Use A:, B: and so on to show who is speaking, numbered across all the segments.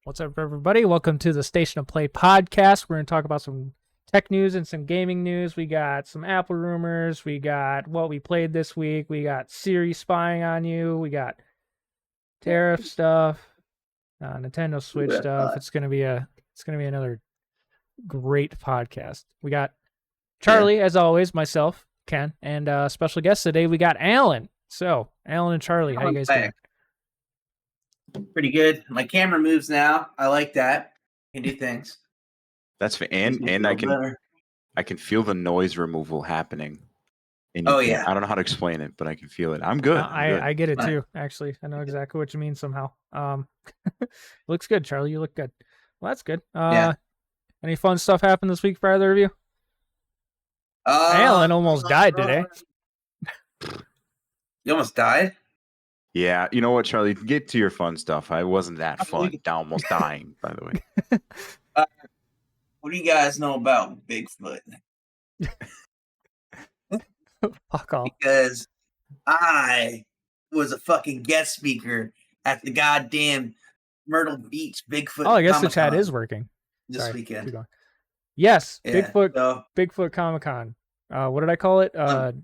A: What's up, everybody? Welcome to the StationOfPlay Podcast. We're going to talk about some tech news and some gaming news. We got some Apple rumors. We got what we played this week. We got Siri spying on you. We got tariff stuff, Nintendo Switch stuff. It's going to be another great podcast. We got Charlie, as always, myself, Ken, and special guest today. We got Alan. So, Alan and Charlie, how you guys doing?
B: Pretty good. My camera moves now. I like that. Can do things.
C: That's and I can feel the noise removal happening. And
B: yeah.
C: I don't know how to explain it, but I can feel it. I'm good.
A: I get it too. Actually, I know exactly what you mean somehow. Looks good, Charlie. You look good. Well, that's good. Any fun stuff happened this week for either of you? Alan almost died today.
B: You almost died?
C: Yeah, you know what, Charlie? Get to your fun stuff. I wasn't that fun. Almost dying, by the way.
B: What do you guys know about Bigfoot?
A: Fuck off.
B: Because I was a fucking guest speaker at the goddamn Myrtle Beach Bigfoot.
A: Oh, I guess the chat is working
B: this weekend.
A: Yes,
B: yeah,
A: Bigfoot Comic-Con. What did I call it? What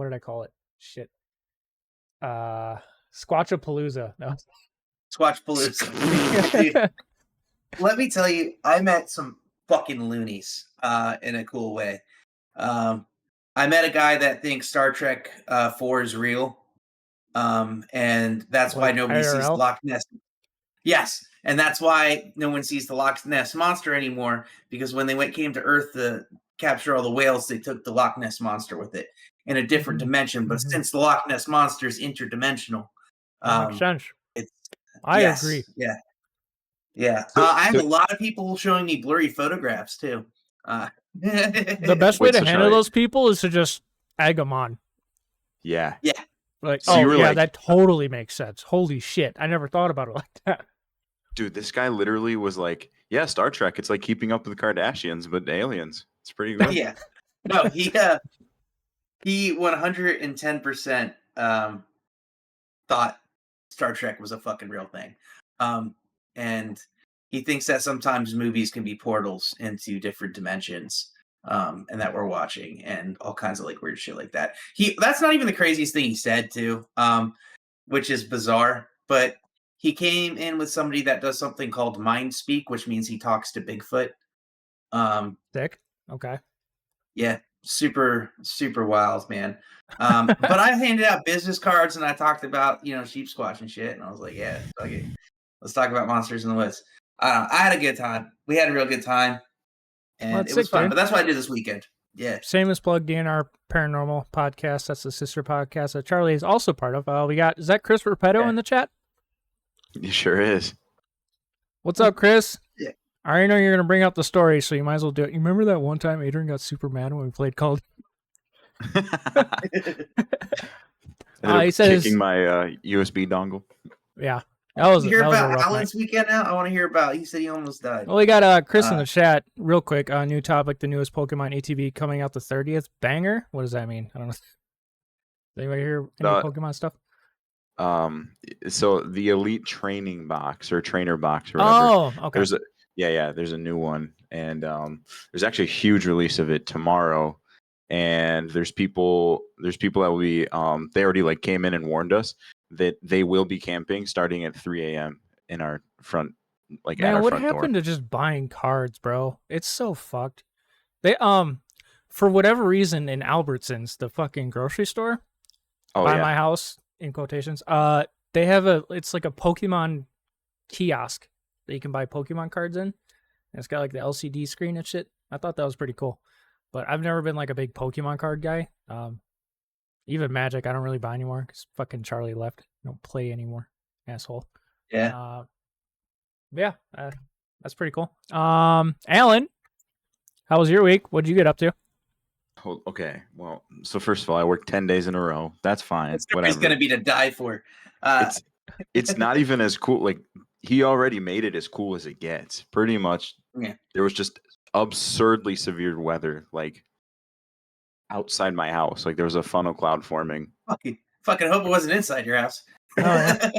A: did I call it? Shit. Squatchapalooza. No.
B: Squatchapalooza. Dude, let me tell you, I met some fucking loonies in a cool way. I met a guy that thinks Star Trek 4 is real. And that's why nobody sees the Loch Ness. Yes, and that's why no one sees the Loch Ness Monster anymore, because when they came to Earth to capture all the whales, they took the Loch Ness Monster with it in a different dimension. But since the Loch Ness Monster is interdimensional,
A: makes sense. I agree.
B: Yeah. I have a lot of people showing me blurry photographs too.
A: The best way to handle those people is to just egg them on.
C: Yeah.
A: Like, that totally makes sense. Holy shit. I never thought about it like that.
C: Dude, this guy literally was like, yeah, Star Trek. It's like Keeping Up with the Kardashians, but aliens. It's pretty good.
B: Yeah. No, he 110% thought Star Trek was a fucking real thing. And he thinks that sometimes movies can be portals into different dimensions. And that we're watching, and all kinds of like weird shit like that. That's not even the craziest thing he said too, which is bizarre. But he came in with somebody that does something called mind speak, which means he talks to Bigfoot.
A: Sick. Okay.
B: Yeah, super, super wild, man. But I handed out business cards and I talked about, sheep squatch and shit. And I was like, yeah, okay, let's talk about Monsters in the Woods. I had a good time. We had a real good time. And it was fun, but that's what I did this weekend. Yeah.
A: Shameless plug, DNR Paranormal Podcast. That's the sister podcast that Charlie is also part of. Is that Chris Repetto in the chat?
C: He sure is.
A: What's up, Chris?
B: Yeah.
A: I already know you're going to bring up the story, so you might as well do it. You remember that one time Adrian got super mad when we played Call?
C: He says kicking my USB dongle.
A: Yeah.
B: You hear about Alan's weekend now? I want to hear about. He said he almost died.
A: Well, we got Chris in the chat. Real quick, new topic: the newest Pokemon ATV coming out the 30th. Banger. What does that mean? I don't know. Does anybody hear any Pokemon stuff?
C: So the Elite Training Box or Trainer Box or whatever.
A: Oh, okay.
C: There's a new one, and there's actually a huge release of it tomorrow. And there's people that will be they already came in and warned us that they will be camping starting at 3 a.m. in our front, at our
A: what
C: front door.
A: happened to just buying cards, bro? It's so fucked. They for whatever reason in Albertsons, the fucking grocery store by my house, in quotations, they have it's like a Pokemon kiosk that you can buy Pokemon cards in. And it's got the LCD screen and shit. I thought that was pretty cool. But I've never been a big Pokemon card guy. Even Magic, I don't really buy anymore because fucking Charlie left. I don't play anymore, asshole.
B: Yeah.
A: That's pretty cool. Alan, how was your week? What did you get up to?
C: Okay, well, so first of all, I worked 10 days in a row. That's fine.
B: It's going to be to die for.
C: It's not even as cool. He already made it as cool as it gets. Pretty much.
B: Yeah.
C: There was just absurdly severe weather, outside my house. There was a funnel cloud forming.
B: Fucking hope it wasn't inside your house.
A: Oh, yeah.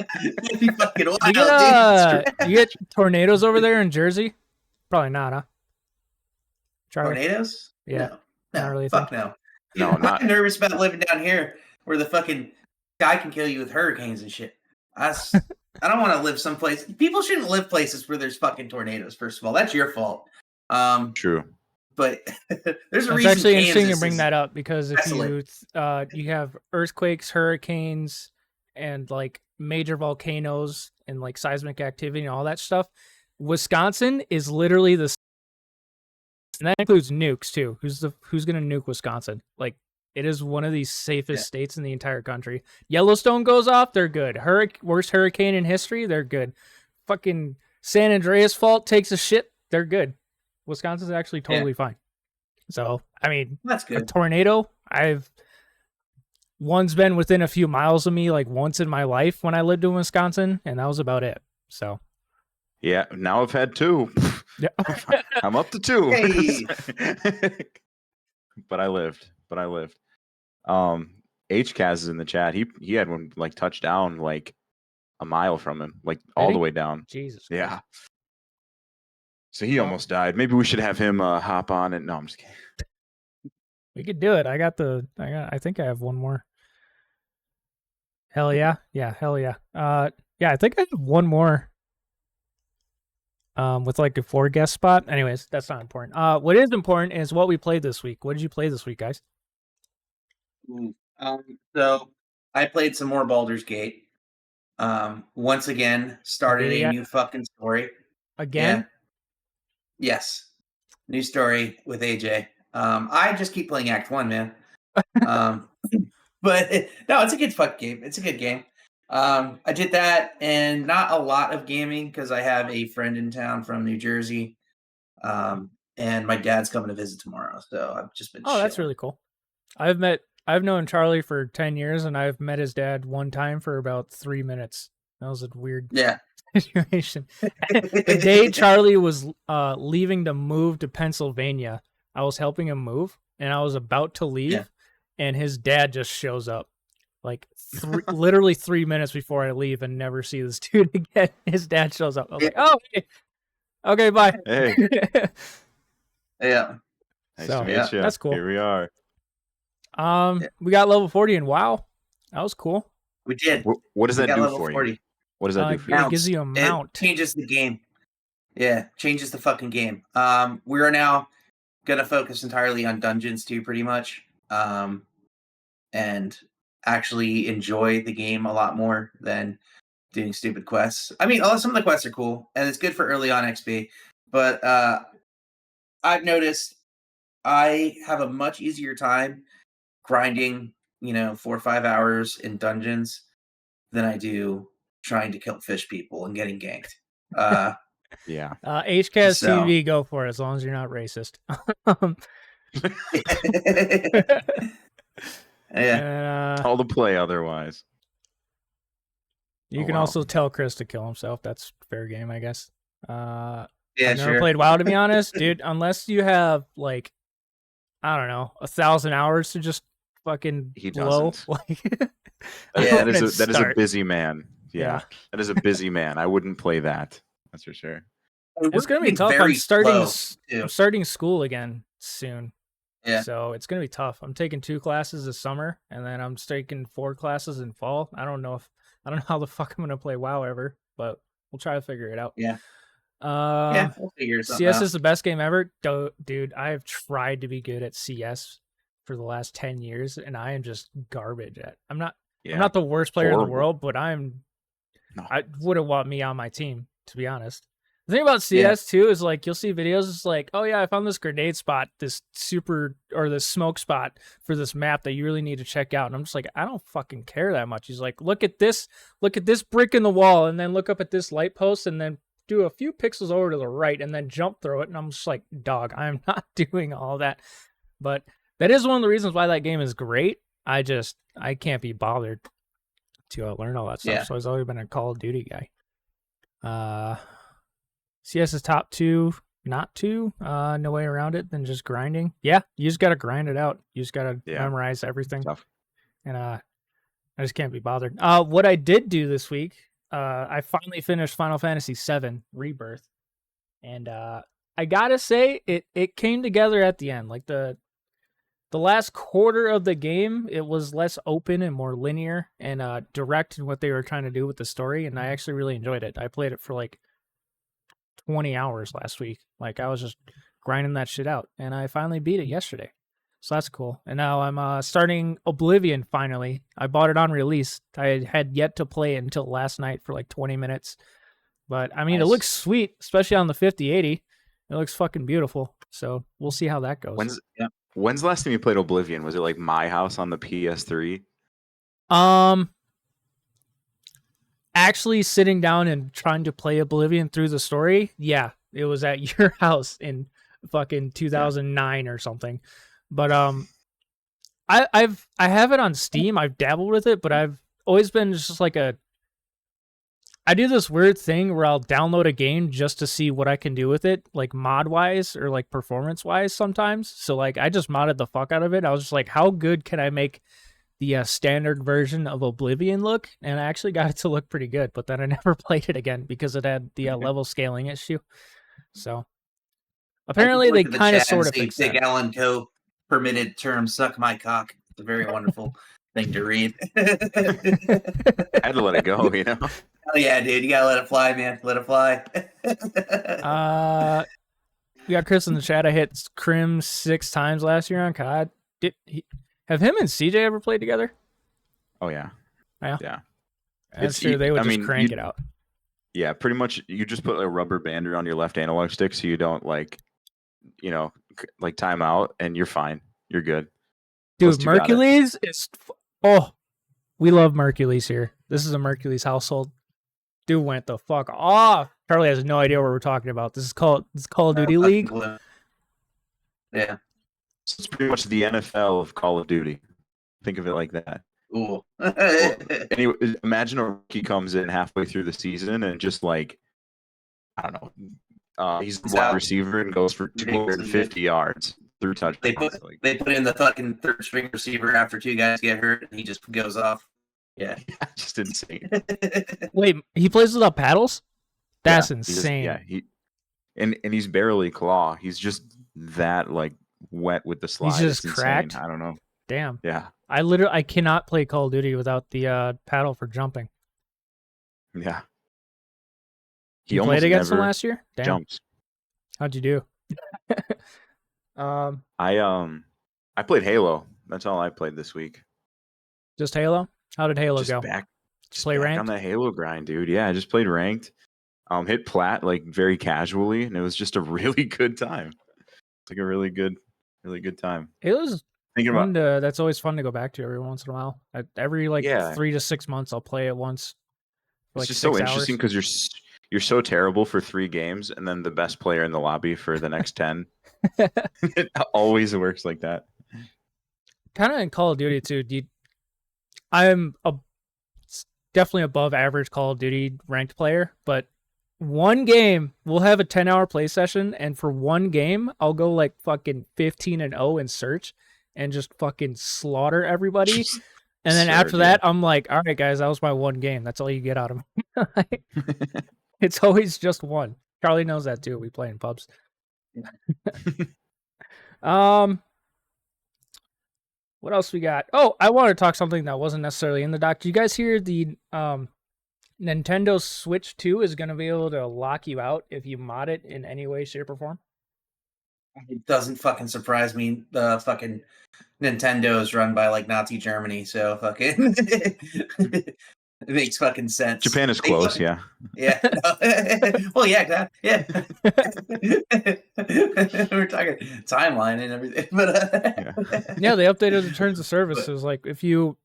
B: It'd be fucking wild,
A: You get tornadoes over there in Jersey? Probably not, huh? Charlie?
B: Tornadoes?
A: Yeah.
B: No,
A: Not really
B: fuck
A: think.
B: no.
C: No,
B: I'm
C: not.
B: nervous about living down here where the fucking guy can kill you with hurricanes and shit. I don't want to live someplace. People shouldn't live places where there's fucking tornadoes. First of all, that's your fault.
C: True.
B: But there's a
A: It's
B: reason.
A: actually
B: Kansas
A: interesting to bring
B: is
A: that up because if
B: desolate.
A: you have earthquakes, hurricanes, and like major volcanoes and like seismic activity and all that stuff, Wisconsin is literally and that includes nukes too. Who's gonna nuke Wisconsin? Like it is one of the safest states in the entire country. Yellowstone goes off, they're good. Worst hurricane in history, they're good. Fucking San Andreas Fault takes a shit, they're good. Wisconsin's actually totally fine. So, I mean,
B: That's good.
A: A tornado, one's been within a few miles of me like once in my life when I lived in Wisconsin, and that was about it. So,
C: yeah, now I've had 2.
A: yeah.
C: I'm up to 2.
B: Hey.
C: But I lived. HCAS is in the chat. He had one like touchdown like a mile from him, like all the way down.
A: Jesus.
C: Yeah.
A: Christ.
C: So he almost died. Maybe we should have him hop on it. No, I'm just kidding.
A: We could do it. I think I have one more. Hell yeah. Yeah, hell yeah. Yeah, I think I have one more. With like a 4 guest spot. Anyways, that's not important. What is important is what we played this week. What did you play this week, guys?
B: So I played some more Baldur's Gate. Once again, started a new fucking story.
A: Again?
B: Yeah. Yes. New story with AJ. I just keep playing Act 1, man. But no, it's a good fuck game. It's a good game. I did that and not a lot of gaming because I have a friend in town from New Jersey. And my dad's coming to visit tomorrow. So I've just been chilling.
A: That's really cool. I've known Charlie for 10 years and I've met his dad one time for about 3 minutes. That was a weird situation. The day Charlie was leaving to move to Pennsylvania, I was helping him move and I was about to leave and his dad just shows up like literally 3 minutes before I leave and never see this dude again. His dad shows up. I was like, oh, hey. Okay, bye.
C: Hey.
B: Yeah.
C: Nice to meet you.
A: That's cool.
C: Here we are.
A: We got level 40 in WoW. That was cool.
B: We did.
C: What does that do for 40. You? What does that do for you?
A: It gives you a mount.
B: It changes the game. Yeah, changes the fucking game. We are now going to focus entirely on dungeons too, pretty much. And actually enjoy the game a lot more than doing stupid quests. I mean, some of the quests are cool, and it's good for early on XP. But I've noticed I have a much easier time grinding, 4 or 5 hours in dungeons than I do trying to kill fish people and getting ganked.
C: Yeah.
A: HCAS TV, go for it as long as you're not racist.
B: Yeah.
C: All the play otherwise.
A: You can also tell Chris to kill himself. That's fair game, I guess.
B: Yeah,
A: I've never played WoW, to be honest, dude. Unless you have like, I don't know, 1,000 hours to just fucking blow.
C: That is a busy man. Yeah, that is a busy man. I wouldn't play that. That's for sure.
A: It's gonna be tough. I'm starting school again soon.
B: Yeah.
A: So it's gonna be tough. I'm taking 2 classes this summer, and then I'm taking 4 classes in fall. I don't know how the fuck I'm gonna play WoW ever, but we'll try to figure it out.
B: Yeah. We'll figure something
A: CS
B: out.
A: is the best game ever. Dude, I've tried to be good at CS for the last 10 years, and I am just garbage at. I'm not the worst player in the world, but I wouldn't want me on my team, to be honest. The thing about CS too is like you'll see videos. It's like, oh yeah, I found this grenade spot, this smoke spot for this map that you really need to check out. And I'm just like, I don't fucking care that much. He's like, look at this brick in the wall, and then look up at this light post, and then do a few pixels over to the right, and then jump through it. And I'm just like, dog, I'm not doing all that. But that is one of the reasons why that game is great. I can't be bothered to learn all that stuff.
B: Yeah.
A: So I've always been a Call of Duty guy. CS is top 2, not 2. No way around it than just grinding. Yeah, you just got to grind it out. You just got to memorize everything.
C: Tough.
A: And I just can't be bothered. What I did do this week, I finally finished Final Fantasy VII Rebirth, and I gotta say it came together at the end. Like the last quarter of the game, it was less open and more linear and direct in what they were trying to do with the story, and I actually really enjoyed it. I played it for like 20 hours last week. Like I was just grinding that shit out, and I finally beat it yesterday. So that's cool. And now I'm starting Oblivion finally. I bought it on release. I had yet to play it until last night for like 20 minutes. But I mean,
C: Nice.
A: It looks sweet, especially on the 5080. It looks fucking beautiful. So we'll see how that goes.
C: When's the last time you played Oblivion? Was it like My House on the PS3?
A: Actually sitting down and trying to play Oblivion through the story, yeah, it was at your house in fucking 2009 or something. But I have it on Steam. I've dabbled with it, but I've always been just like I do this weird thing where I'll download a game just to see what I can do with it, like mod wise or like performance wise sometimes. So like I just modded the fuck out of it. I was just like, how good can I make the standard version of Oblivion look? And I actually got it to look pretty good, but then I never played it again because it had the level scaling issue. So apparently they kind of sort of fixed
B: Big
A: that.
B: Alan Coe permitted term "suck my cock." It's a very wonderful thing to read.
C: I had to let it go, you know.
B: Oh yeah, dude, you gotta let it fly, man. Let it fly.
A: We got Chris in the chat. I hit Crim 6 times last year on COD. Have him and CJ ever played together?
C: Oh yeah.
A: Yeah. That's true. They would just crank it out.
C: Yeah, pretty much. You just put a rubber band around your left analog stick so you don't like time out, and you're fine. You're good.
A: Dude, Mercules is... Oh, we love Mercules here. This is a Mercules household. Dude went the fuck off. Charlie has no idea what we're talking about. This is Call of Duty League.
B: Yeah.
C: So it's pretty much the NFL of Call of Duty. Think of it like that.
B: Ooh.
C: Anyway, imagine a rookie comes in halfway through the season and just like, I don't know, he's a wide receiver and goes for 250 yards through touchdowns.
B: They put in the fucking third string receiver after two guys get hurt, and he just goes off. Yeah.
C: Just insane.
A: Wait, he plays without paddles? That's insane.
C: And he's barely claw. He's just that like wet with the slide.
A: He's just cracked.
C: Insane. I don't know.
A: Damn.
C: Yeah.
A: I cannot play Call of Duty without the paddle for jumping.
C: Yeah.
A: You played against him last year? Damn.
C: Jumps.
A: How'd you do?
C: I played Halo. That's all I played this week.
A: Just Halo? How did Halo go?
C: Just
A: play ranked
C: on the Halo grind, dude. Yeah, I just played ranked. Hit plat like very casually, and it was just a really good time. It's like a really good time.
A: Halo's fun that's always fun to go back to every once in a while. Every 3 to 6 months, I'll play it once.
C: It's just so interesting because you're so terrible for 3 games, and then the best player in the lobby for the next 10. It always works like that.
A: Kind of in Call of Duty too. I'm definitely above average Call of Duty ranked player, but one game we'll have a 10-hour play session, and for one game I'll go like fucking 15-0 in search and just fucking slaughter everybody. And then after that, I'm like, all right, guys, that was my one game. That's all you get out of me. It's always just one. Charlie knows that too. We play in pubs. What else we got? Oh, I want to talk something that wasn't necessarily in the doc. Do you guys hear the Nintendo Switch 2 is going to be able to lock you out if you mod it in any way, shape, or form?
B: It doesn't fucking surprise me. The fucking Nintendo is run by like Nazi Germany, so fucking it makes fucking sense.
C: Japan is close, yeah.
B: Yeah. Well, yeah, yeah. We're talking timeline and everything, but
A: yeah, they updated the terms of service. It was like if you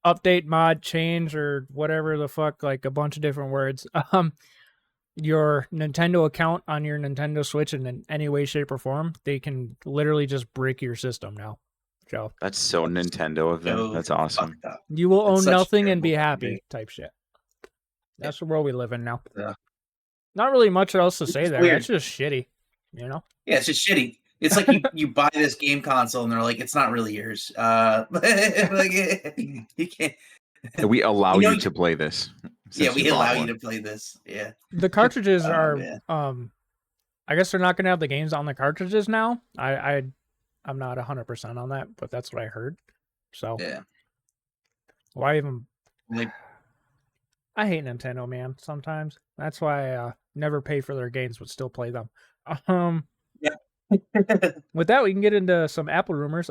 A: update, mod, change, or whatever the fuck, like a bunch of different words, your Nintendo account on your Nintendo Switch in any way, shape, or form, they can literally just break your system now. So
C: that's so Nintendo of them. That's awesome.
A: You will own nothing and be happy type shit. That's the world we live in now. Yeah. Not really much else to say there. Weird. It's just shitty, you know?
B: Yeah, it's just shitty. It's like you buy this game console and they're like, it's not really yours. Like, you can't.
C: We allow you to play this.
B: Yeah, we allow you to play this. Yeah.
A: The cartridges are I guess they're not going to have the games on the cartridges now. I'm not 100% on that, but that's what I heard. So
B: yeah,
A: why even? I hate Nintendo, man. Sometimes that's why I never pay for their games, but still play them.
B: Yeah.
A: With that, we can get into some Apple rumors.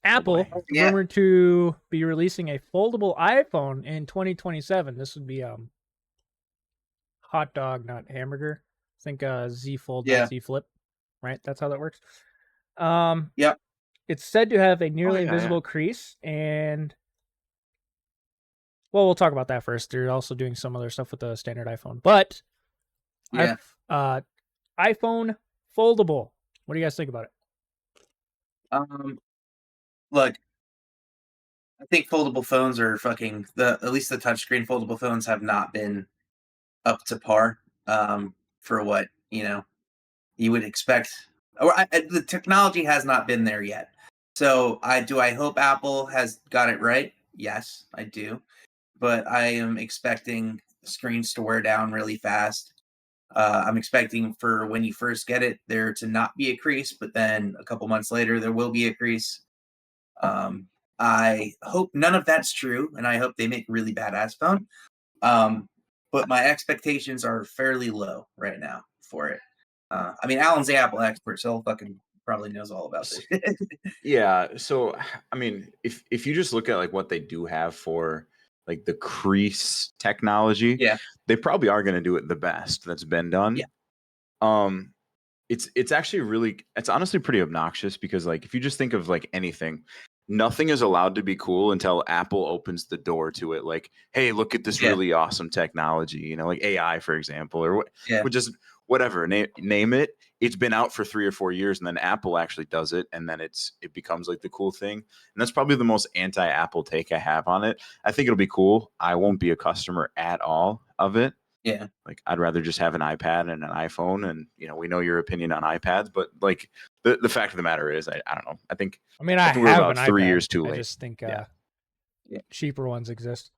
A: Apple rumored to be releasing a foldable iPhone in 2027. This would be hot dog, not hamburger. I think Z Fold, not Z Flip. Right? That's how that works.
B: Yep.
A: It's said to have a nearly invisible crease, and well, we'll talk about that first. They're also doing some other stuff with the standard iPhone, but iPhone foldable. What do you guys think about it?
B: Look, I think foldable phones are fucking at least the touchscreen foldable phones have not been up to par for what you would expect. Or the technology has not been there yet. So I hope Apple has got it right. Yes, I do. But I am expecting screens to wear down really fast. I'm expecting for when you first get it, there to not be a crease, but then a couple months later, there will be a crease. I hope none of that's true, and I hope they make a really badass phone. But my expectations are fairly low right now for it. I mean, Alan's the Apple expert, so he'll fucking probably knows all about this.
C: Yeah. So, I mean, if you just look at like what they do have for like the crease technology, they probably are going to do it the best that's been done.
B: Yeah.
C: It's actually it's honestly pretty obnoxious because like if you just think of like anything, nothing is allowed to be cool until Apple opens the door to it. Like, hey, look at this really awesome technology, like AI, for example, or just whatever, name it. It's been out for 3 or 4 years, and then Apple actually does it, and then it becomes like the cool thing. And that's probably the most anti-Apple take I have on it. I think it'll be cool. I won't be a customer at all of it.
B: Yeah.
C: Like I'd rather just have an iPad and an iPhone, and we know your opinion on iPads, but like the fact of the matter is, I don't know. I think
A: we're about 3 years too late. I just think cheaper ones exist.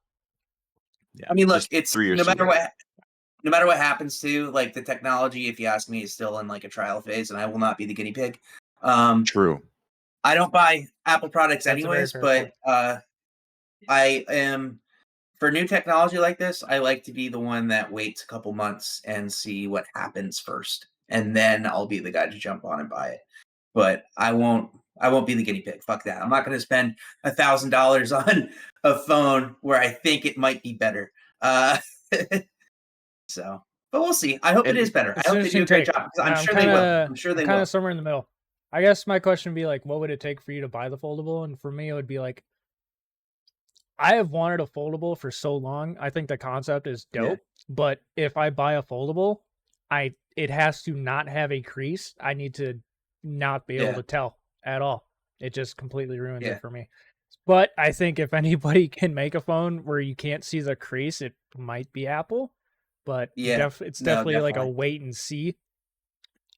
B: Yeah. I mean, look, it's no matter what happens to like the technology, if you ask me, is still in like a trial phase, and I will not be the guinea pig.
C: True.
B: I don't buy Apple products anyways, but I am for new technology like this. I like to be the one that waits a couple months and see what happens first, and then I'll be the guy to jump on and buy it. But I won't be the guinea pig. Fuck that. I'm not going to spend $1,000 on a phone where I think it might be better. So, but we'll see. I hope it is better. I hope they do a great job. I'm sure they will. I'm sure they will.
A: Kind of somewhere in the middle. I guess my question would be like, what would it take for you to buy the foldable? And for me, it would be like, I have wanted a foldable for so long. I think the concept is dope. But if I buy a foldable, it has to not have a crease. I need to not be able to tell at all. It just completely ruins it for me. But I think if anybody can make a phone where you can't see the crease, it might be Apple. But it's definitely like a wait and see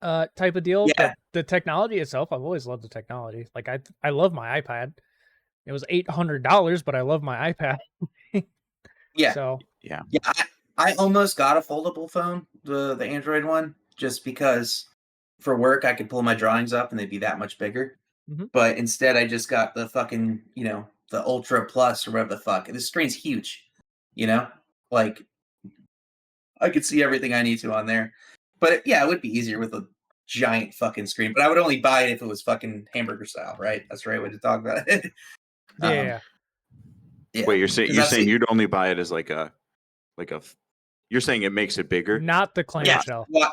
A: type of deal. But the technology itself, I've always loved the technology. Like I love my iPad. It was $800, but I love my iPad. So
B: I almost got a foldable phone, the Android one, just because for work I could pull my drawings up and they'd be that much bigger.
A: Mm-hmm.
B: But instead I just got the fucking the Ultra Plus or whatever the fuck. The screen's huge. Like I could see everything I need to on there. But it would be easier with a giant fucking screen. But I would only buy it if it was fucking hamburger style, right? That's the right way to talk about it.
A: Yeah.
C: Wait, you're saying you'd only buy it as like a you're saying it makes it bigger?
A: Not the clamshell.
C: Yeah.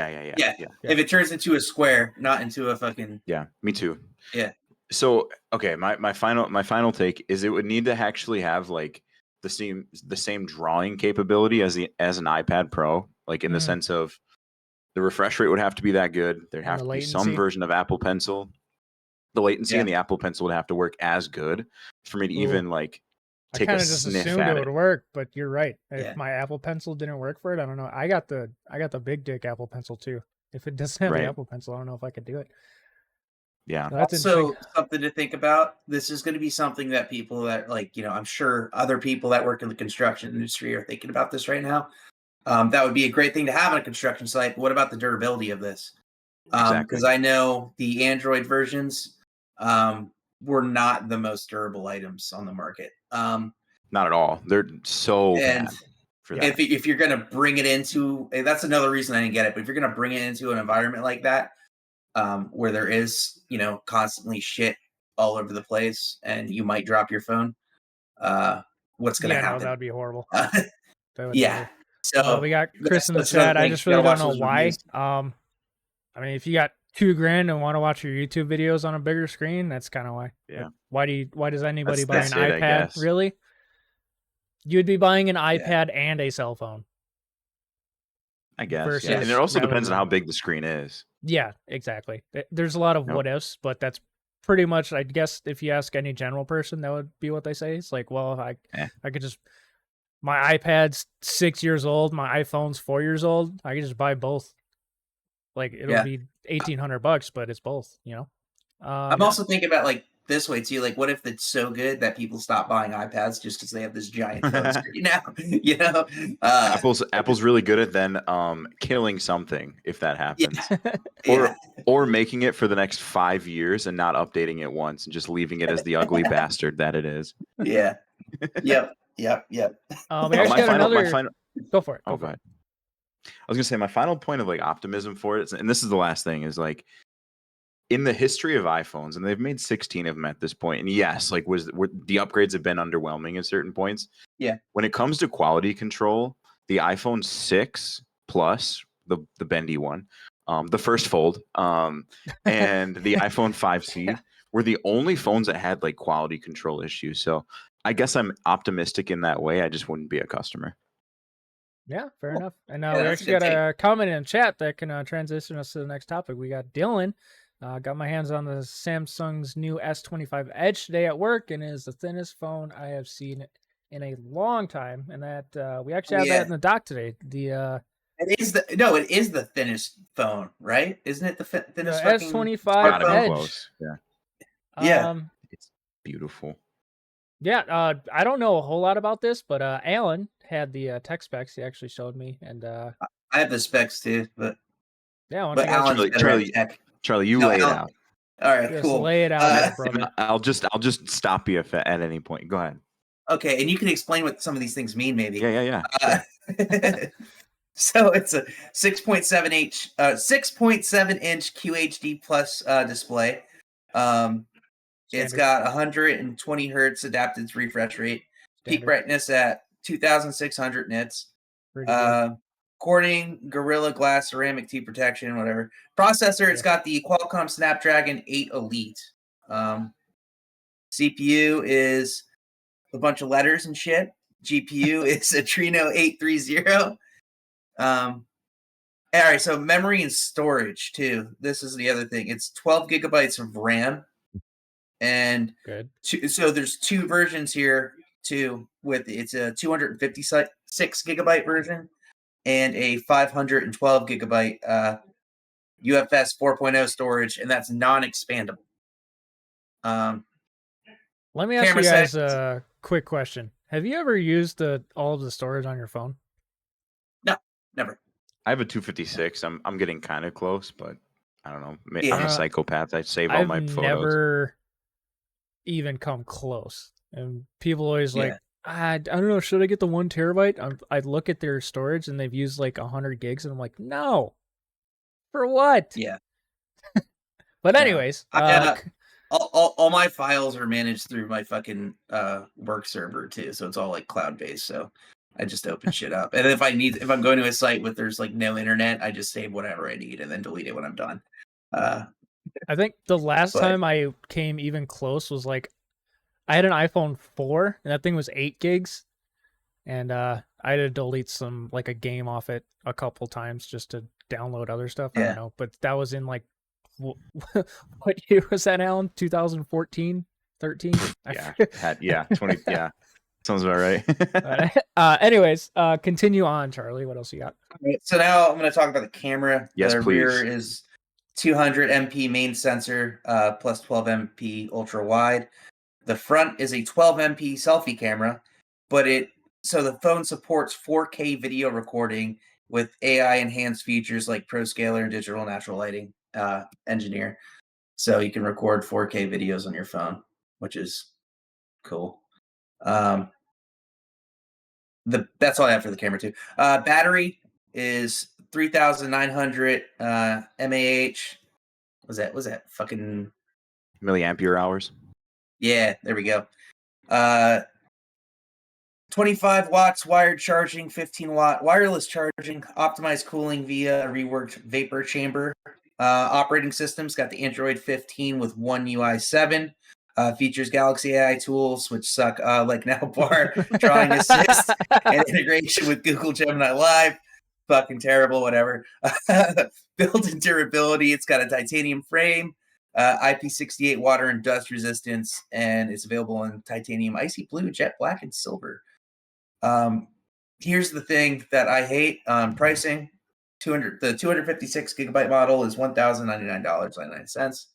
B: If it turns into a square, not into a fucking
C: me too.
B: Yeah.
C: So okay, my final take is it would need to actually have like the same drawing capability as an iPad Pro, like in the sense of the refresh rate would have to be that good. There'd have to be some version of Apple Pencil. The latency in the Apple Pencil would have to work as good for me to even like take a sniff at it. I kind of just assumed it would
A: work, but you're right. If my Apple Pencil didn't work for it, I don't know. I got the big dick Apple Pencil too. If it doesn't have the Apple Pencil, I don't know if I could do it.
C: Yeah.
A: No, that's
B: also something to think about. This is going to be something that people that I'm sure other people that work in the construction industry are thinking about this right now. That would be a great thing to have on a construction site. But what about the durability of this?
C: Exactly.
B: Because I know the Android versions were not the most durable items on the market.
C: Not at all. They're so bad for that.
B: If you're going to bring it into, that's another reason I didn't get it. But if you're going to bring it into an environment like that, where there is, constantly shit all over the place, and you might drop your phone, what's going to happen?
A: No, that would be horrible.
B: Yeah. So
A: we got Chris in the chat. I just really don't know why.
B: Reviews.
A: I mean, if you got $2,000 and want to watch your YouTube videos on a bigger screen, that's kind of why.
C: Yeah.
A: Why does anybody buy an
C: it,
A: iPad? Really? You'd be buying an iPad and a cell phone.
C: I guess. Yeah. And it also depends on how big the screen is.
A: Yeah, exactly. There's a lot of what ifs, but that's pretty much, I guess, if you ask any general person, that would be what they say. It's like, well, I could just, my iPad's 6 years old, my iPhone's 4 years old. I could just buy both. Like, it'll be $1,800, but it's both,
B: I'm also thinking about this way too. Like, what if it's so good that people stop buying iPads just because they have this giant phone screen now?
C: Apple's really good at then killing something if that happens, or making it for the next 5 years and not updating it once and just leaving it as the ugly bastard that it is.
B: Yeah. Yep.
A: We actually got another. Go for it. Go for it.
C: I was gonna say my final point of optimism for it, and this is the last thing, is in the history of iPhones, and they've made 16 of them at this point. And yes, the upgrades have been underwhelming at certain points.
B: Yeah.
C: When it comes to quality control, the iPhone 6 Plus, the bendy one, the first fold, and the iPhone 5C were the only phones that had quality control issues. So I guess I'm optimistic in that way. I just wouldn't be a customer.
A: Yeah, fair enough. And we actually got a comment in chat that can transition us to the next topic. We got Dylan. Got my hands on the Samsung's new S25 Edge today at work, and it is the thinnest phone I have seen in a long time. And that we actually have that in the dock today.
B: It is the thinnest phone, right? Isn't it the thinnest?
A: The S25 Edge.
C: Yeah. It's beautiful.
A: Yeah, I don't know a whole lot about this, but Alan had the tech specs. He actually showed me, and I
B: have the specs too. But
C: Charlie, you lay it out.
B: All right, cool.
A: Lay it out, brother.
C: I'll just stop you at any point. Go ahead.
B: Okay, and you can explain what some of these things mean, maybe.
C: Yeah.
B: So it's a 6.7 inch QHD plus display. It's got 120 hertz adaptive refresh rate, peak brightness at 2,600 nits, Corning Gorilla Glass ceramic tee protection, whatever. Processor, it's got the Qualcomm Snapdragon 8 Elite. CPU is a bunch of letters and shit. GPU is a Adreno 830. All right, so memory and storage too. This is the other thing. It's 12 gigabytes of RAM. And so there's two versions here too. It's a 256 gigabyte version and a 512 gigabyte UFS 4.0 storage, and that's non-expandable.
A: Let me ask you guys a quick question. Have you ever used all of the storage on your phone?
B: No, never.
C: I have a 256. I'm getting kind of close, but I don't know. I'm a psychopath. I save all my photos.
A: I've never even come close, and people always I don't know, should I get the 1 terabyte? I look at their storage and they've used 100 gigs, and I'm like, no, for what?
B: Yeah.
A: But anyways,
B: all my files are managed through my fucking work server too, so it's all cloud based. So I just open shit up, and if I'm going to a site with there's no internet, I just save whatever I need and then delete it when I'm done.
A: I think the last time I came even close was I had an iPhone 4 and that thing was 8 gigs, and I had to delete some a game off it a couple times just to download other stuff. I don't know, but that was in what year was that, Alan? 2014, 13?
C: Yeah, 20. Yeah, sounds about right.
A: Anyways, continue on, Charlie. What else you got?
B: So now I'm going to talk about the camera.
C: Yes,
B: the
C: please.
B: rear is 200 MP main sensor, plus 12 MP ultra wide. The front is a 12 MP selfie camera, but so the phone supports 4K video recording with AI enhanced features like ProScaler and digital natural lighting engineer. So you can record 4K videos on your phone, which is cool. That's all I have for the camera too. Battery is 3,900 mAh. Was that fucking
C: milliampere hours?
B: Yeah, there we go. 25 watts wired charging, 15-watt wireless charging, optimized cooling via a reworked vapor chamber. Operating system's got the Android 15 with One UI 7. Features Galaxy AI tools, which suck, like Navbar, Drawing Assist, and integration with Google Gemini Live. Fucking terrible, whatever. Built-in durability, it's got a titanium frame, IP68 water and dust resistance, and it's available in titanium, icy blue, jet black, and silver. Here's the thing that I hate, pricing. The 256 gigabyte model is $1,099.99,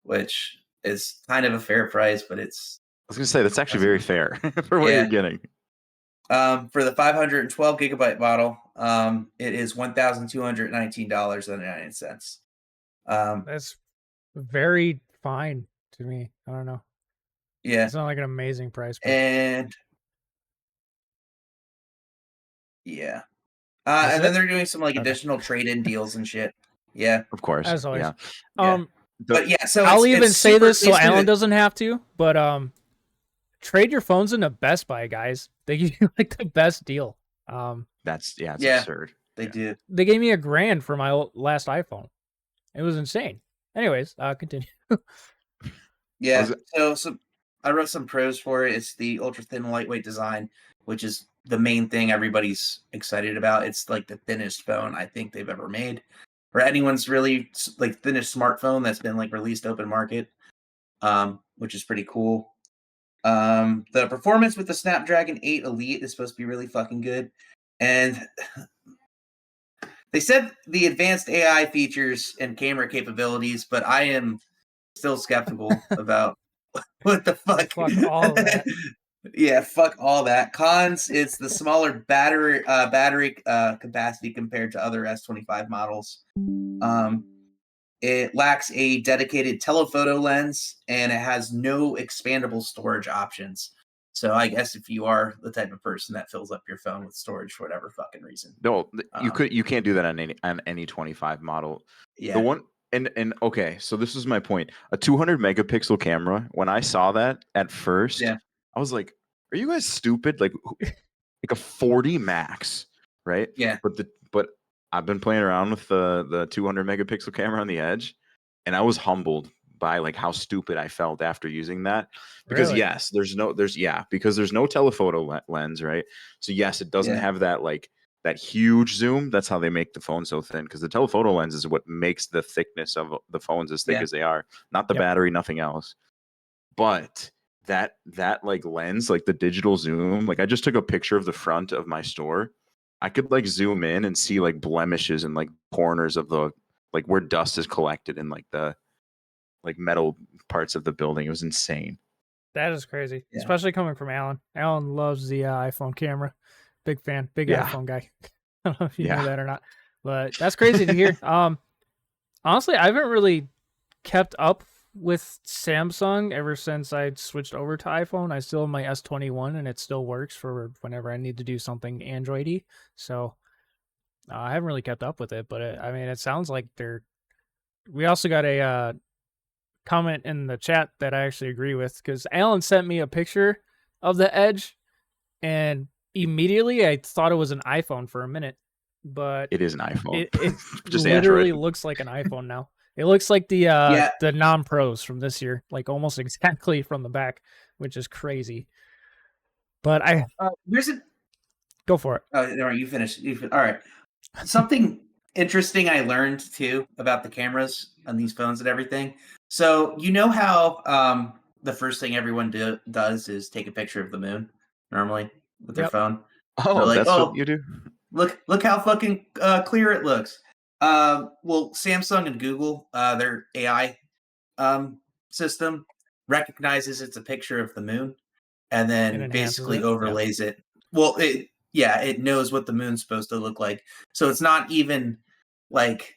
B: which is kind of a fair price, but it's...
C: I was going to say, that's actually very fair for what you're getting.
B: For the 512 gigabyte model, it is $1,219.99.
A: That's very fine to me. I don't know.
B: Yeah.
A: It's not like an amazing price. But...
B: And yeah. And then they're doing some like additional trade-in deals and shit. Yeah.
C: Of course.
A: As always.
C: Yeah.
B: But yeah, so
A: I'll even say this so Alan doesn't have to, but trade your phones into Best Buy, guys. They give you like the best deal.
C: It's absurd.
B: They do.
A: They gave me $1,000 for my last iPhone. It was insane. Anyways, continue.
B: Yeah. So I wrote some pros for it. It's the ultra thin, lightweight design, which is the main thing everybody's excited about. It's like the thinnest phone I think they've ever made, or anyone's really like thinnest smartphone that's been like released open market, which is pretty cool. The performance with the Snapdragon 8 Elite is supposed to be really fucking good, and they said the advanced AI features and camera capabilities, but I am still skeptical about what the fuck.
A: Fuck all that.
B: Yeah, fuck all that. Cons, it's the smaller battery capacity compared to other S25 models. It lacks a dedicated telephoto lens, and it has no expandable storage options. So I guess if you are the type of person that fills up your phone with storage for whatever fucking reason,
C: no, you can't do that on any 25 model.
B: Yeah.
C: The one and okay, so this is my point. A 200 megapixel camera. When I saw that at first, I was like, "Are you guys stupid? Like a 40 max, right?"
B: Yeah.
C: But I've been playing around with the 200 megapixel camera on the Edge, and I was humbled by like how stupid I felt after using that. Because yes, there's no telephoto lens, right? So yes, it doesn't have that like that huge zoom. That's how they make the phone so thin, because the telephoto lens is what makes the thickness of the phones as thick as they are, not the battery, nothing else. But that like lens, like the digital zoom, like I just took a picture of the front of my store. I could like zoom in and see like blemishes and like corners of the like where dust is collected in like the like metal parts of the building. It was insane.
A: That is crazy, especially coming from Alan. Alan loves the iPhone camera. Big fan, big iPhone guy. I don't know if you know that or not, but that's crazy to hear. Honestly, I haven't really kept up with Samsung ever since I switched over to iPhone. I still have my S21 and it still works for whenever I need to do something Android-y. So I haven't really kept up with it, but I mean, it sounds like we also got a comment in the chat that I actually agree with, because Alan sent me a picture of the Edge and immediately I thought it was an iPhone for a minute, but
C: it is an iPhone.
A: It
C: just
A: literally looks like an iPhone now. It looks like the non-pros from this year, like almost exactly from the back, which is crazy. But go for it.
B: Oh, all right, you finished. All right. Something interesting I learned too about the cameras on these phones and everything. So you know how the first thing everyone does is take a picture of the moon normally with their phone.
C: Oh, like, that's what you do.
B: Look how fucking clear it looks. Well, Samsung and Google, their AI system recognizes it's a picture of the moon and then basically overlays it. Well, it knows what the moon's supposed to look like. So it's not even like,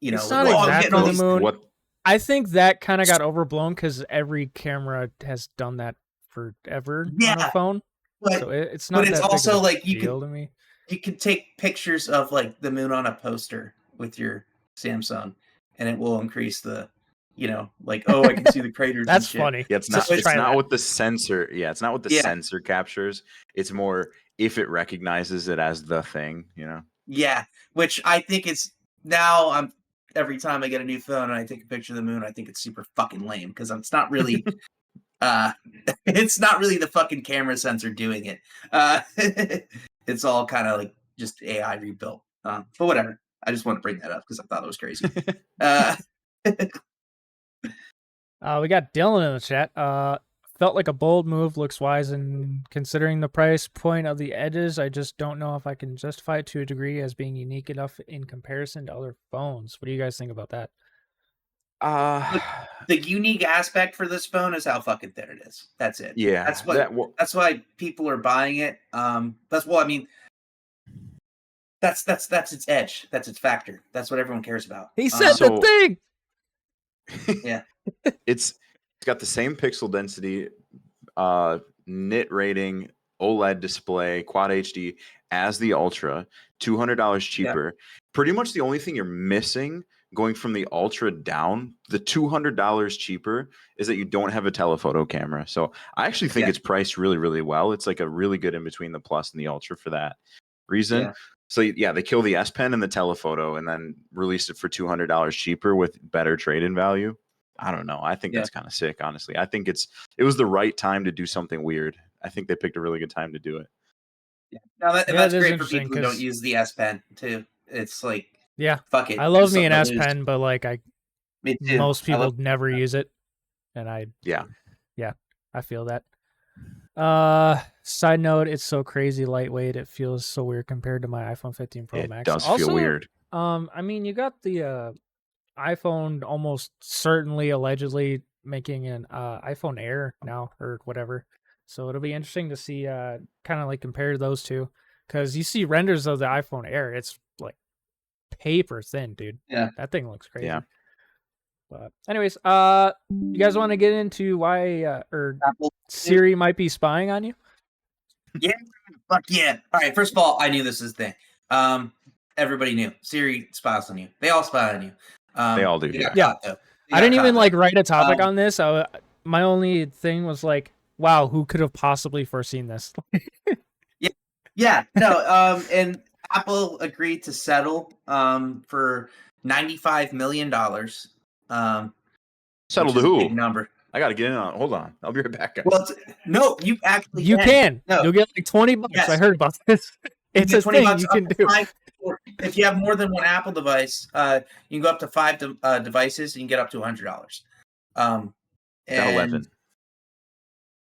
A: it's not exactly the moon. I think that kind of got overblown because every camera has done that forever on a phone. So it's not. But it's also like you
B: can take pictures of like the moon on a poster with your Samsung, and it will increase the, like, I can see the craters.
A: That's
B: and shit.
A: funny.
C: Yeah, it's not what the sensor. Yeah, it's not what the sensor captures. It's more if it recognizes it as the thing.
B: Yeah, which I think is now. Every time I get a new phone and I take a picture of the moon, I think it's super fucking lame because it's not really. It's not really the fucking camera sensor doing it. It's all kind of like just AI rebuilt. But whatever. I just want to bring that up because I thought it was crazy.
A: We got Dylan in the chat. Felt like a bold move, looks wise, and considering the price point of the edges, I just don't know if I can justify it to a degree as being unique enough in comparison to other phones. What do you guys think about that?
B: The unique aspect for this phone is how fucking thin it is. That's it.
C: Yeah,
B: that's why people are buying it. That's its edge. That's its factor. That's what everyone cares about.
A: He said the
B: thing. Yeah,
C: it's got the same pixel density, nit rating, OLED display, Quad HD as the Ultra, $200 cheaper. Yeah. Pretty much the only thing you're missing going from the Ultra down, the $200 cheaper, is that you don't have a telephoto camera. So I actually think it's priced really, really well. It's like a really good in between the Plus and the Ultra for that reason. Yeah. So they kill the S Pen and the telephoto and then release it for $200 cheaper with better trade-in value. I don't know. I think that's kind of sick, honestly. I think it was the right time to do something weird. I think they picked a really good time to do it.
B: Yeah. Now that's great for people who don't use the S Pen too. It's like, fuck it.
A: I love me an S Pen, but like most people never use it, and I feel that. Side note, it's so crazy lightweight. It feels so weird compared to my iPhone 15 Pro Max.
C: It does feel weird.
A: I mean, you got the iPhone almost certainly allegedly making an iPhone Air now or whatever. So it'll be interesting to see kind of like compare those two, because you see renders of the iPhone Air, it's like paper thin, dude.
B: Yeah,
A: that thing looks crazy. Yeah. But anyways, you guys want to get into why Siri might be spying on you?
B: Yeah, fuck yeah. All right, first of all, I knew this was the thing. Everybody knew Siri spies on you. They all spy on you.
C: They all do.
A: Yeah. I didn't even like write a topic on this. My only thing was like, wow, who could have possibly foreseen this?
B: No. And Apple agreed to settle for $95 million.
C: Settle to who?
B: Big number.
C: I got to get in on it. Hold on. I'll be right back.
B: Well, no, you actually
A: can.
B: No.
A: You'll get like $20. Yes. I heard about this. It's a thing you can do.
B: If you have more than one Apple device, you can go up to 5 devices and you can get up to $100.
C: Got 11.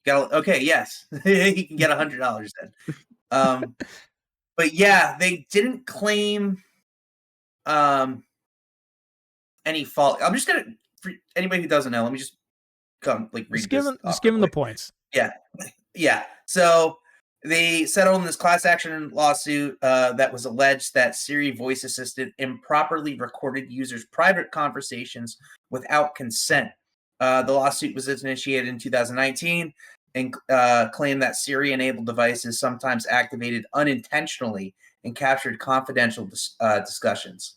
B: Okay, yes. You can get $100 then. But yeah, they didn't claim any fault. I'm just gonna, for anybody who doesn't know, let me just read this.
A: Just give them the points.
B: Yeah. So they settled in this class action lawsuit that was alleged that Siri voice assistant improperly recorded users' private conversations without consent. The lawsuit was initiated in 2019 and claimed that Siri-enabled devices sometimes activated unintentionally and captured confidential discussions,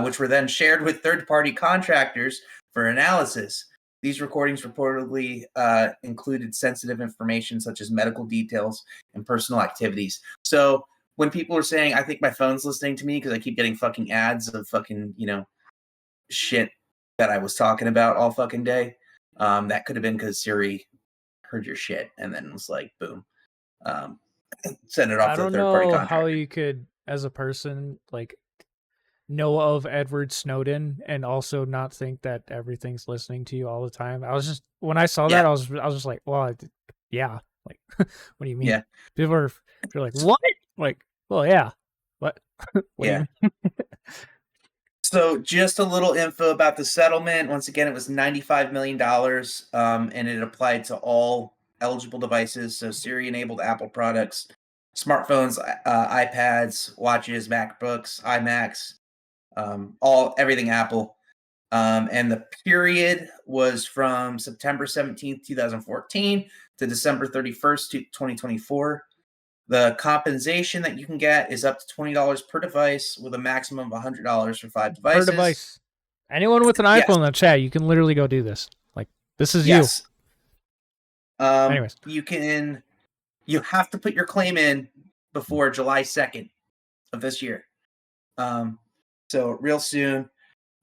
B: which were then shared with third-party contractors for analysis. These recordings reportedly included sensitive information such as medical details and personal activities. So when people were saying, I think my phone's listening to me because I keep getting fucking ads of fucking, shit that I was talking about all fucking day, that could have been because Siri heard your shit and then was like, boom, send it off to the third-party contractor.
A: I don't know how you could, as a person, like, know of Edward Snowden and also not think that everything's listening to you all the time. I was just, when I saw that, I was just like, well, yeah. Like, what do you mean?
B: Yeah.
A: People are like, what? Like, well, yeah. What? What
B: yeah. So just a little info about the settlement. Once again, it was $95 million, and it applied to all eligible devices. So Siri-enabled Apple products, smartphones, iPads, watches, MacBooks, iMacs, everything Apple. And the period was from September 17th, 2014 to December 31st, 2024. The compensation that you can get is up to $20 per device with a maximum of $100 for 5 devices.
A: Per device. Anyone with an iPhone in the chat, you can literally go do this. Like, this is you.
B: Anyways. You have to put your claim in before July 2nd of this year. So real soon.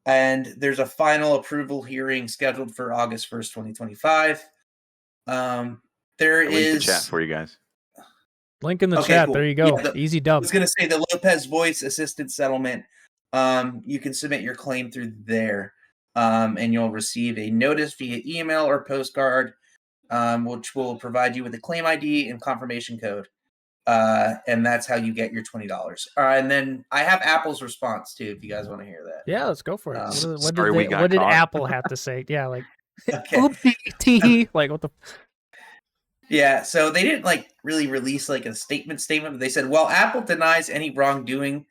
B: And there's a final approval hearing scheduled for August 1st, 2025. There is
C: the chat for you guys.
A: Link in the chat. Cool. There you go. Yeah, easy dub.
B: I was going to say the Lopez voice assistant settlement. You can submit your claim through there, and you'll receive a notice via email or postcard, which will provide you with a claim ID and confirmation code. And that's how you get your $20. And then I have Apple's response too, if you guys want to hear that.
A: Yeah, let's go for it. What did Apple have to say? Yeah, like, like what the.
B: Yeah, so they didn't really release a statement, but they said, while Apple denies any wrongdoing,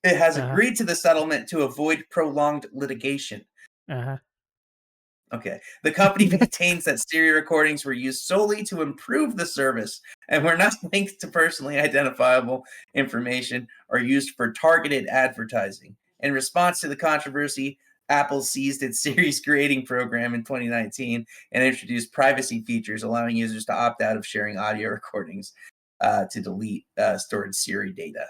B: it has agreed to the settlement to avoid prolonged litigation. Okay. The company maintains that Siri recordings were used solely to improve the service and were not linked to personally identifiable information or used for targeted advertising. In response to the controversy, Apple seized its Siri's grading program in 2019 and introduced privacy features, allowing users to opt out of sharing audio recordings to delete stored Siri data.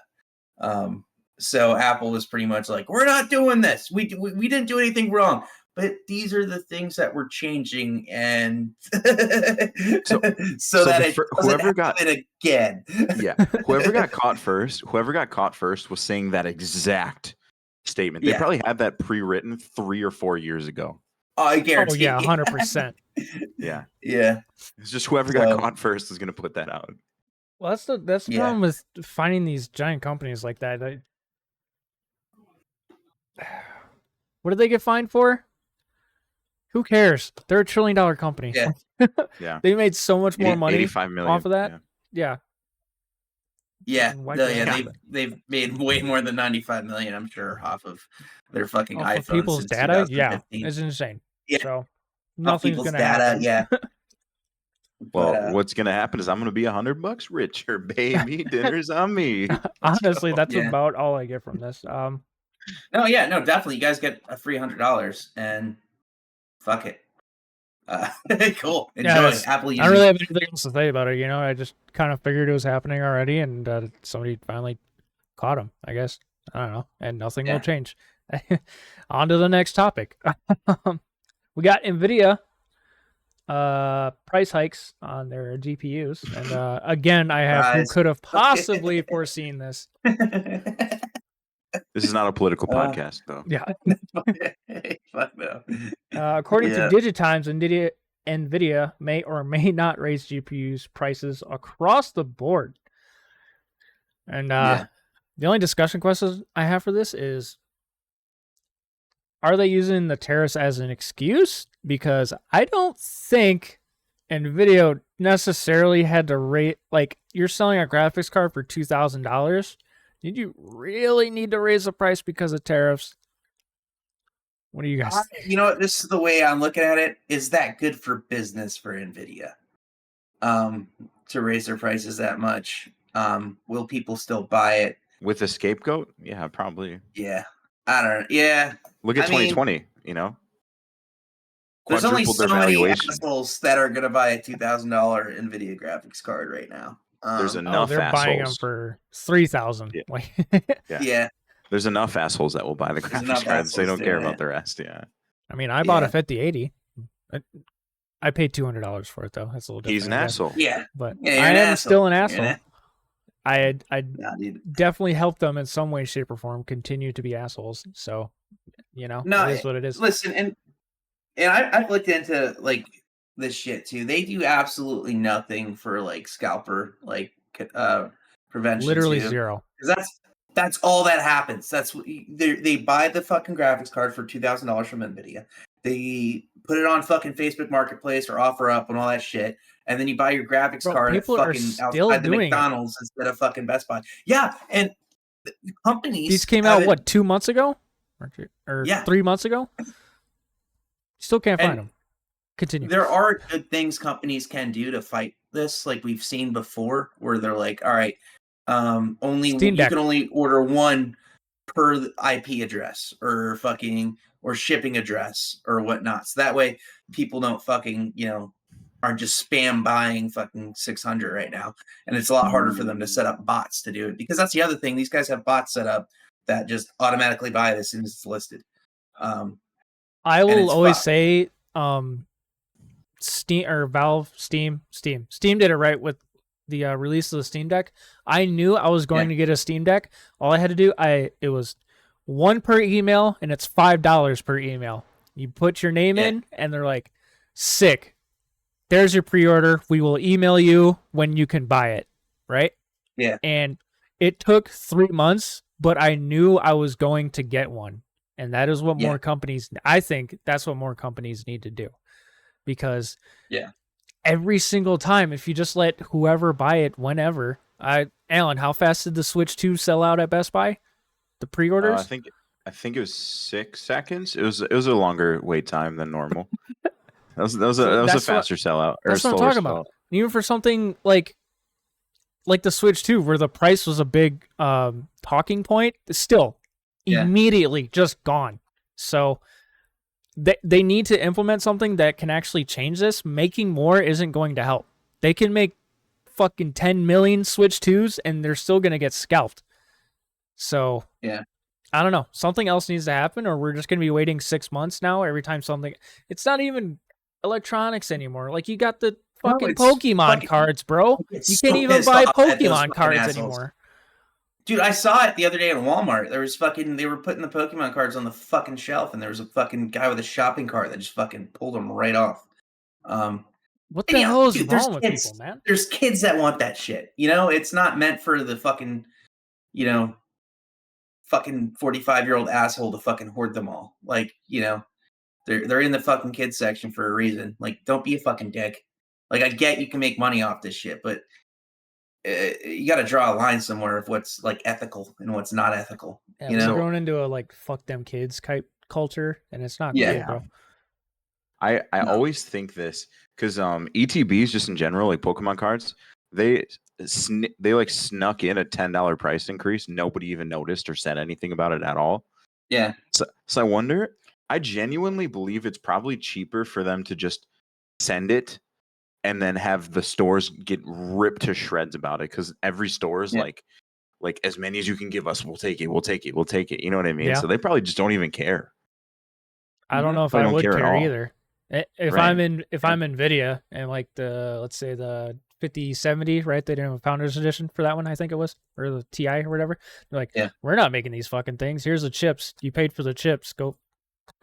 B: So Apple was pretty much like, we're not doing this. We didn't do anything wrong. But these are the things that we're changing, and so that it whoever got it again.
C: Yeah, whoever got caught first was saying that exact statement. They probably had that pre-written 3 or 4 years ago.
B: Oh, I guarantee.
A: Oh yeah, 100%.
C: Yeah. It's just whoever got caught first is going to put that out.
A: Well, that's the problem with finding these giant companies like that. What did they get fined for? Who cares? They're $1 trillion company.
C: Yeah.
A: They made so much more money
C: 85 million
A: off of that.
B: Yeah. They've made way more than 95 million, I'm sure, off of their fucking iPhones.
A: Of people's data? Yeah. It's insane. Yeah. So nothing's going to happen.
B: Yeah.
C: Well, what's going to happen is I'm going to be $100 richer, baby. Dinner's on me.
A: Honestly, that's about all I get from this.
B: No, definitely. You guys get a free $100 and fuck it. Cool. Enjoy it. Apple.
A: I don't really have anything else to say about it. I just kind of figured it was happening already, and somebody finally caught him, I guess. I don't know. And nothing will change. On to the next topic. We got NVIDIA price hikes on their GPUs. And again, I have who could have possibly foreseen this.
C: This is not a political podcast, though.
A: Yeah.
B: Fuck no.
A: According to Digitimes, NVIDIA may or may not raise GPUs prices across the board. And the only discussion question I have for this is, are they using the tariffs as an excuse? Because I don't think NVIDIA necessarily had to rate, you're selling a graphics card for $2,000. Did you really need to raise the price because of tariffs? What do you guys think?
B: You know what? This is the way I'm looking at it. Is that good for business for NVIDIA? To raise their prices that much? Will people still buy it?
C: With a scapegoat? Yeah, probably.
B: Yeah. I don't know. Yeah.
C: Look at 2020,
B: There's only so many assholes that are going to buy a $2,000 NVIDIA graphics card right now.
C: There's enough
A: they're
C: assholes.
A: Buying them for $3,000.
C: Yeah. There's enough assholes that will buy the graphics cards. They don't care about the rest. Yeah.
A: I mean, I bought a 5080. I paid $200 for it though. That's a little different.
C: He's an asshole.
B: Yeah.
A: But I am still an asshole. I definitely helped them in some way, shape, or form continue to be assholes. So, it is what it is.
B: Listen, and I've looked into this shit too. They do absolutely nothing for scalper prevention.
A: Literally
B: too.
A: zero.
B: Because That's all that happens. That's what they buy the fucking graphics card for $2,000 from Nvidia. They put it on fucking Facebook Marketplace or OfferUp and all that shit, and then you buy your graphics card at fucking outside the McDonald's instead of fucking Best Buy. Yeah, and companies.
A: These came out what 2 months ago, or 3 months ago. Still can't find them. Continue.
B: There are good things companies can do to fight this, like we've seen before, where they're like, all right. You can only order one per IP address or shipping address or whatnot. So that way people don't fucking, are just spam buying fucking 600 right now. And it's a lot harder for them to set up bots to do it, because that's the other thing. These guys have bots set up that just automatically buy it as soon as it's listed.
A: I will always say, Steam or Valve, Steam did it right with the release of the Steam Deck. I knew I was going to get a Steam Deck. All I had to do, it was one per email, and it's $5 per email. You put your name in, and they're like, sick. There's your pre-order. We will email you when you can buy it, right?
B: Yeah.
A: And it took 3 months, but I knew I was going to get one. And that is what more companies, I think that's what more companies need to do. Because every single time, if you just let whoever buy it whenever. Alan, how fast did the Switch 2 sell out at Best Buy? The pre-orders?
C: I think it was 6 seconds. It was a longer wait time than normal. That was a faster sellout.
A: That's what I'm talking about. Even for something like the Switch 2, where the price was a big talking point, it's still immediately just gone. So they need to implement something that can actually change this. Making more isn't going to help. They can make fucking 10 million Switch 2s and they're still going to get scalped. So I don't know. Something else needs to happen, or we're just going to be waiting 6 months now every time something. It's not even electronics anymore. Like, you got the fucking Pokemon cards, bro. You can't even buy Pokemon cards anymore.
B: Dude, I saw it the other day in Walmart. There was they were putting the Pokemon cards on the fucking shelf, and there was a fucking guy with a shopping cart that just fucking pulled them right off.
A: What the hell is wrong with people, man?
B: There's kids that want that shit. It's not meant for the fucking, fucking 45-year-old asshole to fucking hoard them all. Like, they're in the fucking kids section for a reason. Like, don't be a fucking dick. Like, I get you can make money off this shit, but you got to draw a line somewhere of what's like ethical and what's not ethical.
A: We're going into a like fuck them kids type culture, and it's not good, bro.
C: I always think this because ETBs just in general, like Pokemon cards, they like snuck in a $10 price increase. Nobody even noticed or said anything about it at all.
B: Yeah.
C: So I wonder. I genuinely believe it's probably cheaper for them to just send it and then have the stores get ripped to shreds about it, because every store is like as many as you can give us, we'll take it. You know what I mean?
A: Yeah.
C: So they probably just don't even care.
A: I don't know if I would care either. If I'm Nvidia and like let's say the 5070, right? They didn't have a Founders Edition for that one, I think it was, or the TI or whatever. They're like, we're not making these fucking things. Here's the chips. You paid for the chips. Go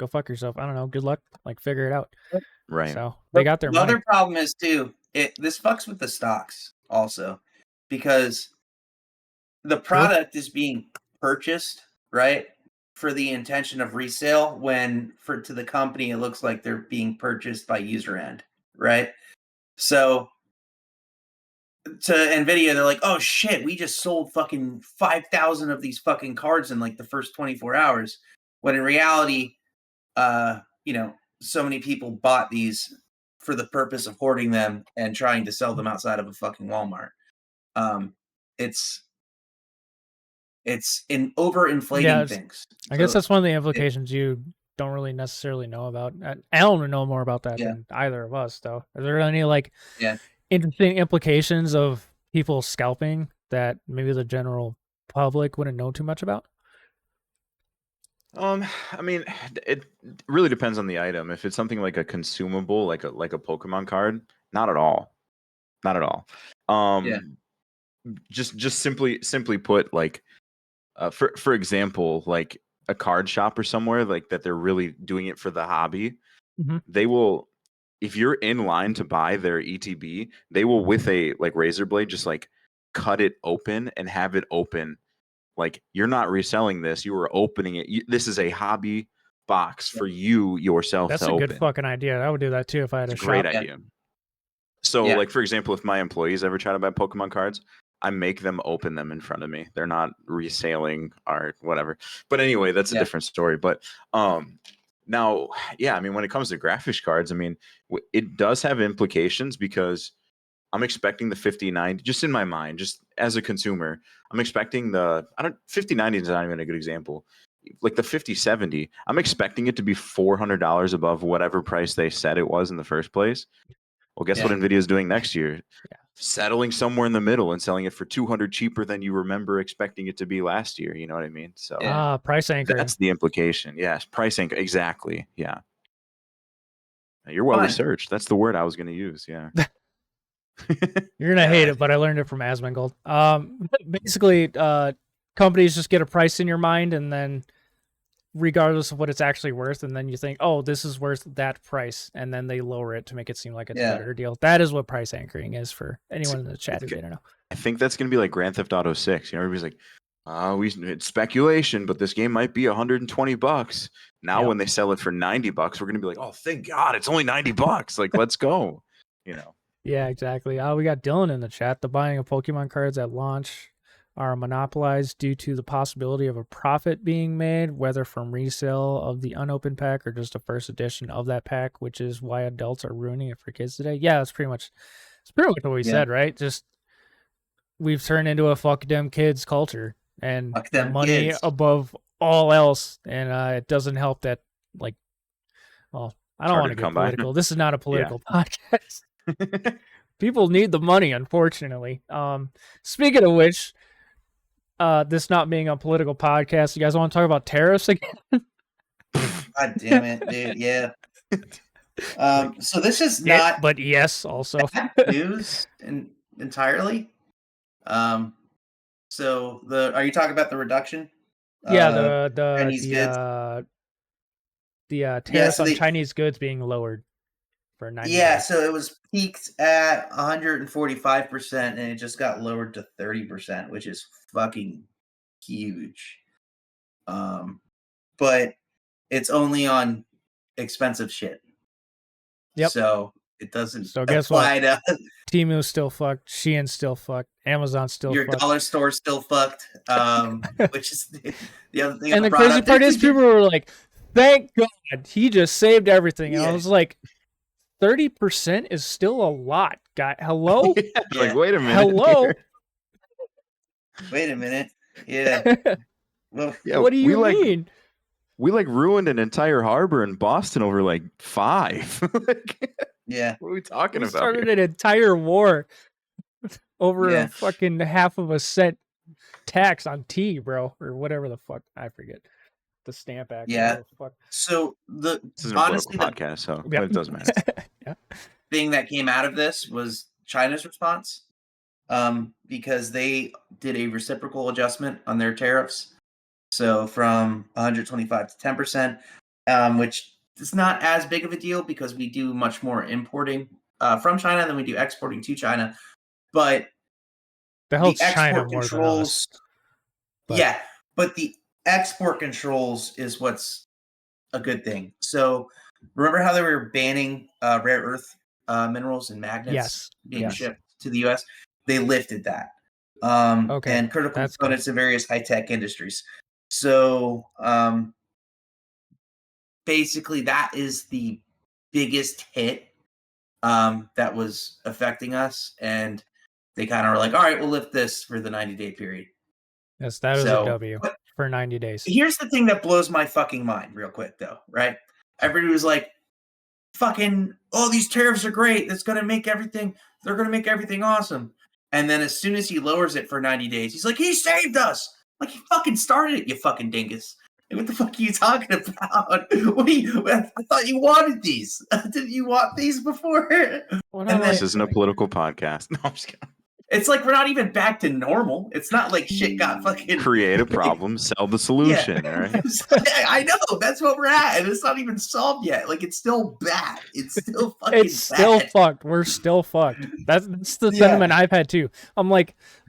A: fuck yourself. I don't know. Good luck. Like, figure it out.
C: Right.
A: So they got their money.
B: The other problem is too, this fucks with the stocks also, because the product is being purchased, right, for the intention of resale, when to the company it looks like they're being purchased by user end, right? So to Nvidia, they're like, oh shit, we just sold fucking 5,000 of these fucking cards in like the first 24 hours. When in reality, so many people bought these for the purpose of hoarding them and trying to sell them outside of a fucking Walmart. It's in overinflating things.
A: I guess that's one of the implications you don't really necessarily know about. Alan would know more about that than either of us, though. Are there any interesting implications of people scalping that maybe the general public wouldn't know too much about?
C: I mean, it really depends on the item. If it's something like a consumable, like a Pokemon card, not at all. Just simply put, like, for example, like a card shop or somewhere like that, they're really doing it for the hobby.
A: Mm-hmm.
C: They will, if you're in line to buy their ETB, they will with a like razor blade just like cut it open and have it open Like, you're not reselling this. You are opening it. This is a hobby box for you yourself
A: That's
C: to
A: a
C: open.
A: good fucking idea. I would do that too if I had
C: It's
A: a
C: a great
A: shop.
C: idea. So, like, for example, if my employees ever try to buy Pokemon cards, I make them open them in front of me. They're not reselling or whatever. But anyway, that's a different story. But now, I mean, when it comes to graphics cards, I mean, it does have implications because I'm expecting the 5090, just in my mind, just as a consumer, I'm expecting 5090 is not even a good example. Like the 5070, I'm expecting it to be $400 above whatever price they said it was in the first place. Well, guess what Nvidia is doing next year? Settling somewhere in the middle and selling it for $200 cheaper than you remember expecting it to be last year. You know what I mean? So
A: price anchoring.
C: That's the implication. Yes, price anchoring. Exactly. Yeah. You're well researched. That's the word I was going to use. Yeah.
A: You're gonna hate it, but I learned it from Asmongold. Basically, companies just get a price in your mind, and then regardless of what it's actually worth, and then you think, oh, this is worth that price, and then they lower it to make it seem like it's a better deal. That is what price anchoring is for anyone in the chat who didn't know.
C: I think that's gonna be like Grand Theft Auto 6. You know, everybody's like, it's speculation, but this game might be $120. Now when they sell it for $90, we're gonna be like, oh, thank God, it's only $90. Like, let's go. You know.
A: Yeah, exactly. We got Dylan in the chat. The buying of Pokemon cards at launch are monopolized due to the possibility of a profit being made, whether from resale of the unopened pack or just a first edition of that pack, which is why adults are ruining it for kids today. Yeah, that's pretty much what we said, right? Just we've turned into a fuck them kids culture and money kids above all else, and it doesn't help that, like, well, I don't want to get political. This is not a political podcast. People need the money, unfortunately. Speaking of which, this not being a political podcast, you guys want to talk about tariffs again?
B: God damn it, dude. Yeah. So this is not,
A: but yes, also
B: news entirely. So are you talking about the reduction?
A: Yeah, the Chinese goods. The tariffs on Chinese goods being lowered for 90 days.
B: So it was peaked at 145%, and it just got lowered to 30%, which is fucking huge. But it's only on expensive shit.
A: Yep.
B: So it doesn't.
A: So guess what? Temu's still fucked. Shein's still fucked. Amazon's still
B: fucked. Your dollar store's still fucked. Which is the other thing.
A: And the crazy part is, people were like, "Thank God, he just saved everything." And I was like, 30% is still a lot, guy. Hello?
C: Like, wait a minute.
A: Hello?
B: Wait a minute. Yeah.
A: Well, what do you mean?
C: We ruined an entire harbor in Boston over 5.
B: Yeah.
C: What are we talking about?
A: Started an entire war over a fucking half of a cent tax on tea, bro, or whatever the fuck. I forget. The Stamp Act.
B: Yeah. So
C: this isn't honestly a podcast, so it doesn't matter.
B: Thing that came out of this was China's response, because they did a reciprocal adjustment on their tariffs. So from 125 to 10%, which is not as big of a deal because we do much more importing from China than we do exporting to China. But
A: the export controls,
B: but the export controls is what's a good thing. So remember how they were banning rare earth minerals and magnets being shipped to the U.S.? They lifted that. And critical components in various high-tech industries. So basically that is the biggest hit that was affecting us. And they kind of were like, all right, we'll lift this for the 90-day period.
A: Yes, that is a W for 90 days.
B: Here's the thing that blows my fucking mind real quick, though, right? Everybody was like, fucking, oh, these tariffs are great. They're going to make everything awesome. And then as soon as he lowers it for 90 days, he's like, he saved us. Like, he fucking started it, you fucking dingus. Like, what the fuck are you talking about? I thought you wanted these. Didn't you want these before?
C: This isn't a political podcast. No, I'm just kidding.
B: It's like we're not even back to normal. It's not like shit got fucking
C: create a problem, sell the solution.
B: Yeah.
C: All right.
B: I know that's what we're at, and it's not even solved yet. Like it's still bad. It's still fucking.
A: It's still
B: bad.
A: fucked. We're still fucked. That's the sentiment I've had too. I'm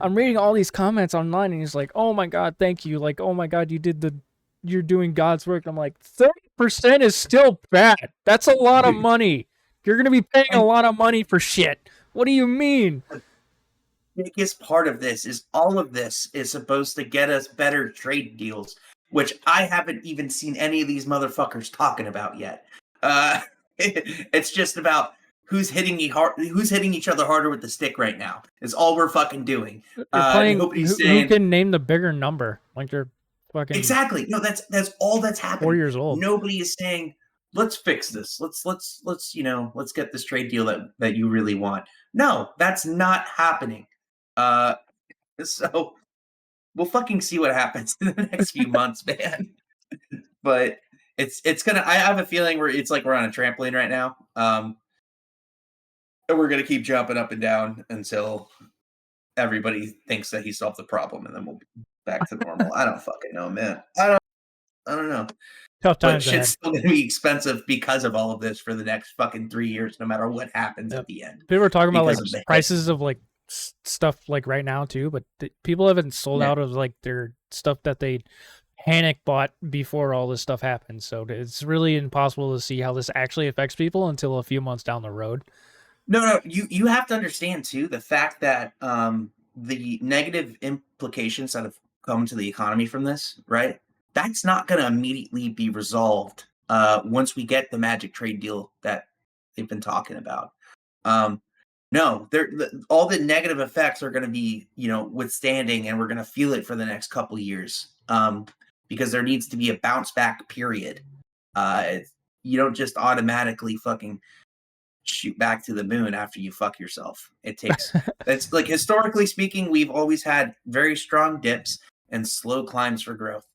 A: reading all these comments online, and he's like, "Oh my god, thank you!" Like, "Oh my god, you're doing God's work." I'm like, 30% is still bad. That's a lot of money. You're gonna be paying a lot of money for shit. What do you mean?
B: The biggest part of this is all of this is supposed to get us better trade deals, which I haven't even seen any of these motherfuckers talking about yet. It's just about who's hitting each other harder with the stick right now. Is all we're fucking doing.
A: You're playing
B: saying,
A: who can name the bigger number? Like they're fucking
B: exactly. No, that's all that's happening.
A: 4 years old.
B: Nobody is saying, let's fix this. Let's get this trade deal that you really want. No, that's not happening. So we'll fucking see what happens in the next few months, man. But it's gonna. I have a feeling it's like we're on a trampoline right now. And we're gonna keep jumping up and down until everybody thinks that he solved the problem, and then we'll be back to normal. I don't fucking know, man. I don't know.
A: Tough times.
B: But shit's still gonna be expensive because of all of this for the next fucking 3 years, no matter what happens at the end.
A: People were talking about like prices of like stuff like right now too, but people haven't sold out of like their stuff that they panic bought before all this stuff happened. So it's really impossible to see how this actually affects people until a few months down the road.
B: No, you have to understand too the fact that the negative implications that have come to the economy from this, right? That's not going to immediately be resolved once we get the magic trade deal that they've been talking about. No, all the negative effects are going to be, withstanding, and we're going to feel it for the next couple of years because there needs to be a bounce back period. You don't just automatically fucking shoot back to the moon after you fuck yourself. It takes, it's like historically speaking, we've always had very strong dips and slow climbs for growth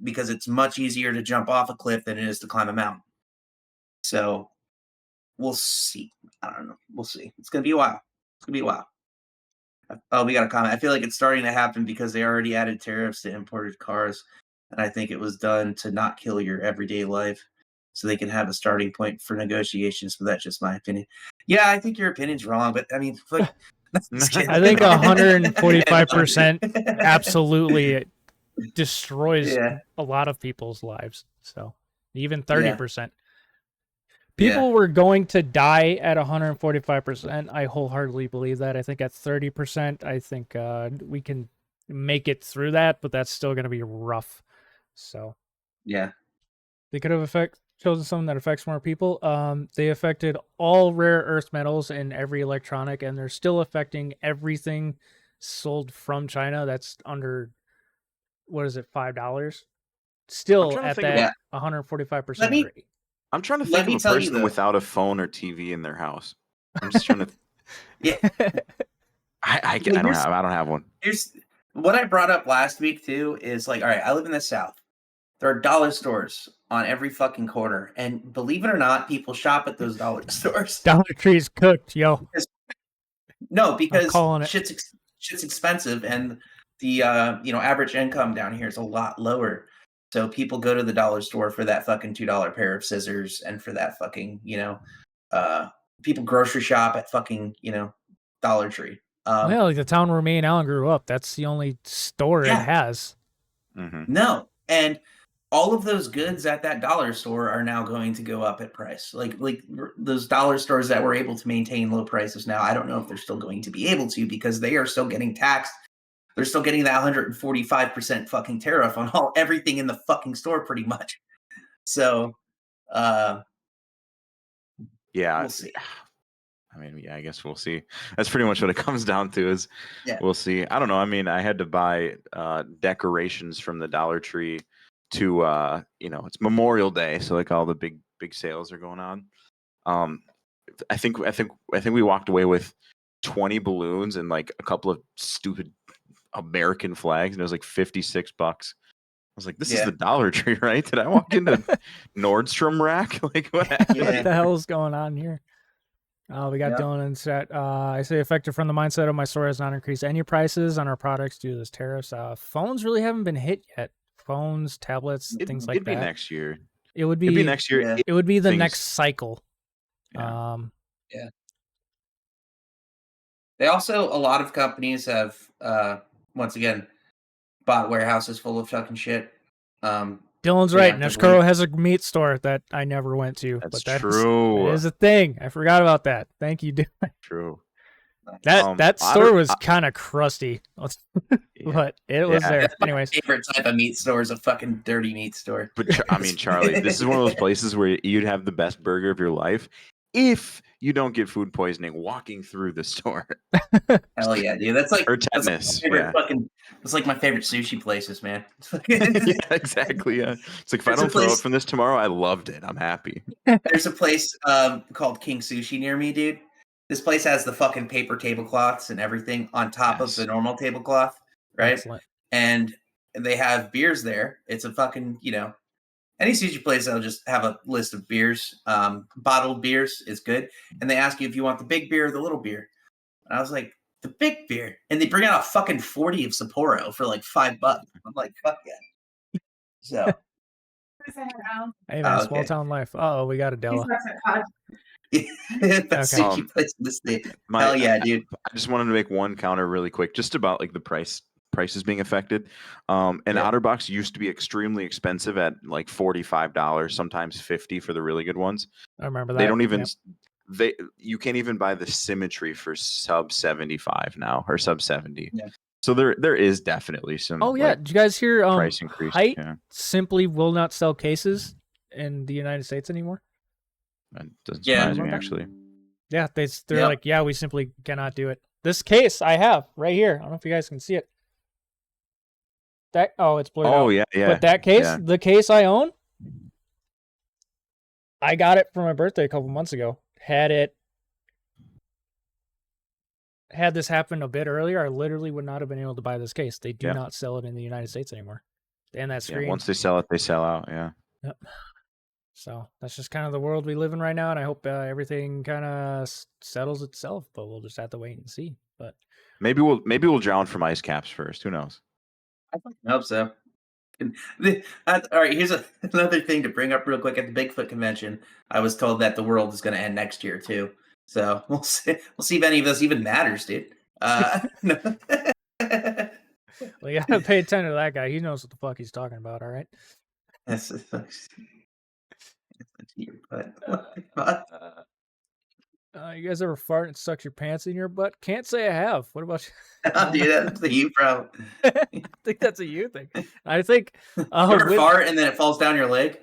B: because it's much easier to jump off a cliff than it is to climb a mountain. So we'll see. I don't know. We'll see. It's going to be a while. Oh, we got a comment. I feel like it's starting to happen because they already added tariffs to imported cars. And I think it was done to not kill your everyday life so they can have a starting point for negotiations. But that's just my opinion. Yeah, I think your opinion's wrong. But I mean, I
A: think 145% absolutely destroys a lot of people's lives. So even 30%. People were going to die at 145%. I wholeheartedly believe that. I think at 30%, I think we can make it through that, but that's still going to be rough. So,
B: yeah,
A: they could have chosen something that affects more people. They affected all rare earth metals and every electronic, and they're still affecting everything sold from China. That's under, what is it, $5? Still at that 145% rate.
C: I'm trying to think of a person without a phone or TV in their house. I'm just trying to. I don't have one.
B: Here's what I brought up last week too. Is like, all right, I live in the South. There are dollar stores on every fucking corner, and believe it or not, people shop at those dollar stores.
A: Dollar Tree's cooked, yo.
B: Because shit's expensive, and the average income down here is a lot lower. So people go to the dollar store for that fucking $2 pair of scissors and for that fucking, people grocery shop at fucking, Dollar Tree.
A: Like the town where me and Alan grew up, that's the only store it has.
C: Mm-hmm.
B: No. And all of those goods at that dollar store are now going to go up at price. Like those dollar stores that were able to maintain low prices now, I don't know if they're still going to be able to because they are still getting taxed. They're still getting that 145% fucking tariff on everything in the fucking store, pretty much. So,
C: we'll
B: see.
C: I mean, I guess we'll see. That's pretty much what it comes down to. Is we'll see. I don't know. I mean, I had to buy decorations from the Dollar Tree to it's Memorial Day, so like all the big sales are going on. I think we walked away with 20 balloons and like a couple of stupid American flags, and it was like $56. I was like, this is the Dollar Tree, right? Did I walk into Nordstrom rack? Like, what?
A: What the hell is going on here? We got Dylan in chat. I say effective from the mindset of my store has not increased any prices on our products due to this tariffs. Phones really haven't been hit yet. Phones, tablets, things like
C: that.
A: It'd
C: be next year.
A: It would be
C: next year.
A: Yeah. It would be the next cycle.
B: Yeah. They also, a lot of companies have, once again, bought warehouses full of fucking shit.
A: Dylan's right. Neshkuro has a meat store that I never went to.
C: That's
A: but
C: true.
A: That is a thing. I forgot about that. Thank you, Dylan.
C: True.
A: That store was kind of crusty, but it was there. Anyways,
B: my favorite type of meat store is a fucking dirty meat store.
C: But I mean, Charlie, this is one of those places where you'd have the best burger of your life if you don't get food poisoning walking through the store.
B: Hell yeah, dude! That's like
C: tetanus.
B: It's like my favorite sushi places, man.
C: Yeah, exactly. Yeah, it's like if I don't throw up from this tomorrow, I loved it. I'm happy.
B: There's a place called King Sushi near me, dude. This place has the fucking paper tablecloths and everything on top of the normal tablecloth, right?
A: Excellent.
B: And they have beers there. It's a fucking, any sushi place that'll just have a list of beers. Bottled beers is good. And they ask you if you want the big beer or the little beer. And I was like, the big beer. And they bring out a fucking 40 of Sapporo for like $5. I'm like, fuck yeah. So.
A: Hey man, small town life. Oh, we got a Della.
B: Sushi place in the state. Hell yeah, dude.
C: I just wanted to make one counter really quick, just about like the prices being affected. OtterBox used to be extremely expensive at like $45, sometimes $50 for the really good ones.
A: I remember that.
C: They don't even you can't even buy the Symmetry for sub 75 now, or sub 70.
B: Yeah.
C: So there is definitely some.
A: Oh yeah, did you guys hear?
C: Price increase.
A: Height simply will not sell cases in the United States anymore.
C: That doesn't surprise me, actually.
A: Yeah, they're like, yeah, we simply cannot do it. This case I have right here. I don't know if you guys can see it. It's blurred out.
C: Oh yeah.
A: But that case, the case I own, I got it for my birthday a couple months ago. Had this happened a bit earlier, I literally would not have been able to buy this case. They do not sell it in the United States anymore. And that screen.
C: Once they sell it, they sell out. Yeah.
A: Yep. So that's just kind of the world we live in right now, and I hope everything kind of settles itself. But we'll just have to wait and see. But
C: maybe we'll drown from ice caps first. Who knows?
B: I hope so. All right, here's another thing to bring up real quick. At the Bigfoot convention, I was told that the world is going to end next year too. So we'll see if any of this even matters, dude.
A: No. Well, you gotta pay attention to that guy. He knows what the fuck he's talking about. All right.
B: That's
A: you guys ever fart and suck your pants in your butt? Can't say I have. What about you?
B: Dude, that's a you problem.
A: I think that's a you thing. I think
B: you ever fart and then it falls down your leg.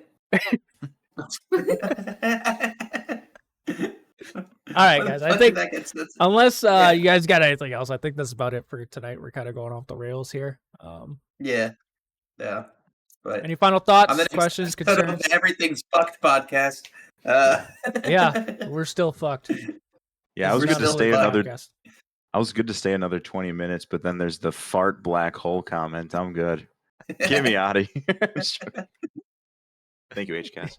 A: All right, guys. I think unless you guys got anything else, I think that's about it for tonight. We're kind of going off the rails here.
B: Yeah. But
A: any final thoughts, questions, concerns?
B: Everything's fucked podcast.
A: Yeah, we're still fucked.
C: Yeah, I was good to stay another. I was good to stay another 20 minutes, but then there's the fart black hole comment. I'm good. Get me out of here. Thank you, HCast.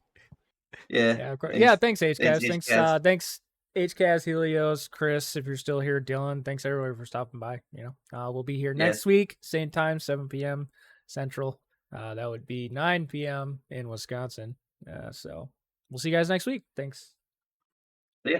B: Yeah,
A: of course. Yeah, thanks, HCast. Thanks, HCast, Helios, Chris, if you're still here, Dylan. Thanks everybody for stopping by. We'll be here next week, same time, 7 p.m. Central. That would be 9 p.m. in Wisconsin. So we'll see you guys next week. Thanks.
B: See ya.